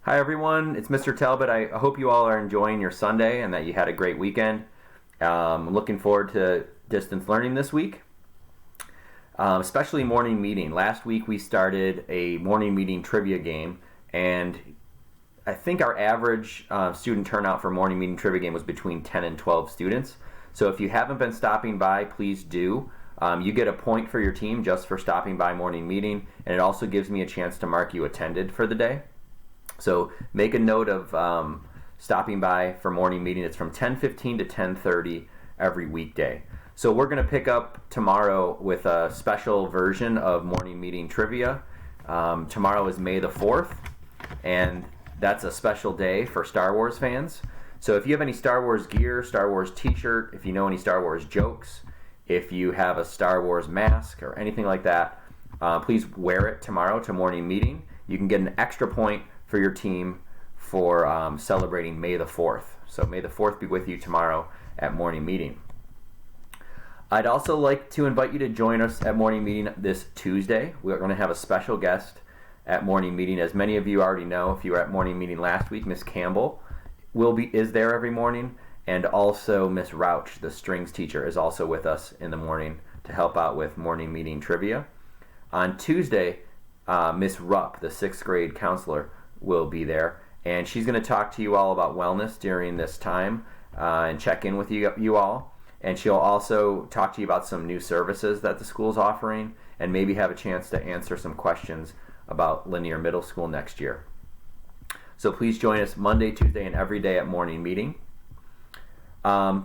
Hi everyone, it's Mr. Talbot. I hope you all are enjoying your Sunday and that you had a great weekend. I'm looking forward to distance learning this week, especially morning meeting. Last week we started a morning meeting trivia game, and I think our average student turnout for morning meeting trivia game was between 10 and 12 students. So if you haven't been stopping by, please do. You get a point for your team just for stopping by morning meeting, and it also gives me a chance to mark you attended for the day. So make a note of stopping by for morning meeting. It's from 10:15 to 10:30 every weekday. So we're going to pick up tomorrow with a special version of morning meeting trivia. Tomorrow is May the 4th, and that's a special day for Star Wars fans. So if you have any Star Wars gear, Star Wars t-shirt, if you know any Star Wars jokes, if you have a Star Wars mask or anything like that, please wear it tomorrow to morning meeting. You can get an extra point for your team for celebrating May the 4th. So May the 4th be with you tomorrow at morning meeting. I'd also like to invite you to join us at morning meeting this Tuesday. We're going to have a special guest at morning meeting. As many of you already know, if you were at morning meeting last week, Miss Campbell is there every morning, and also Miss Rauch, the strings teacher, is also with us in the morning to help out with morning meeting trivia. On Tuesday, Miss Rupp, the 6th grade counselor, will be there, and she's going to talk to you all about wellness during this time and check in with you all. And she'll also talk to you about some new services that the school's offering, and maybe have a chance to answer some questions about Linear Middle School next year. So please join us Monday, Tuesday, and every day at morning meeting.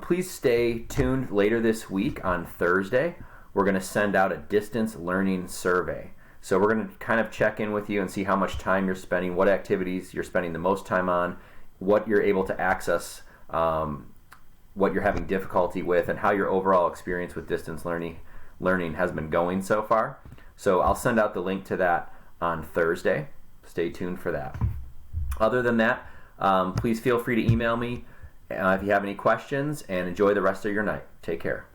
Please stay tuned later this week on Thursday. We're going to send out a distance learning survey. So we're going to kind of check in with you and see how much time you're spending, what activities you're spending the most time on, what you're able to access, what you're having difficulty with, and how your overall experience with distance learning has been going so far. So I'll send out the link to that on Thursday. Stay tuned for that. Other than that, please feel free to email me if you have any questions, and enjoy the rest of your night. Take care.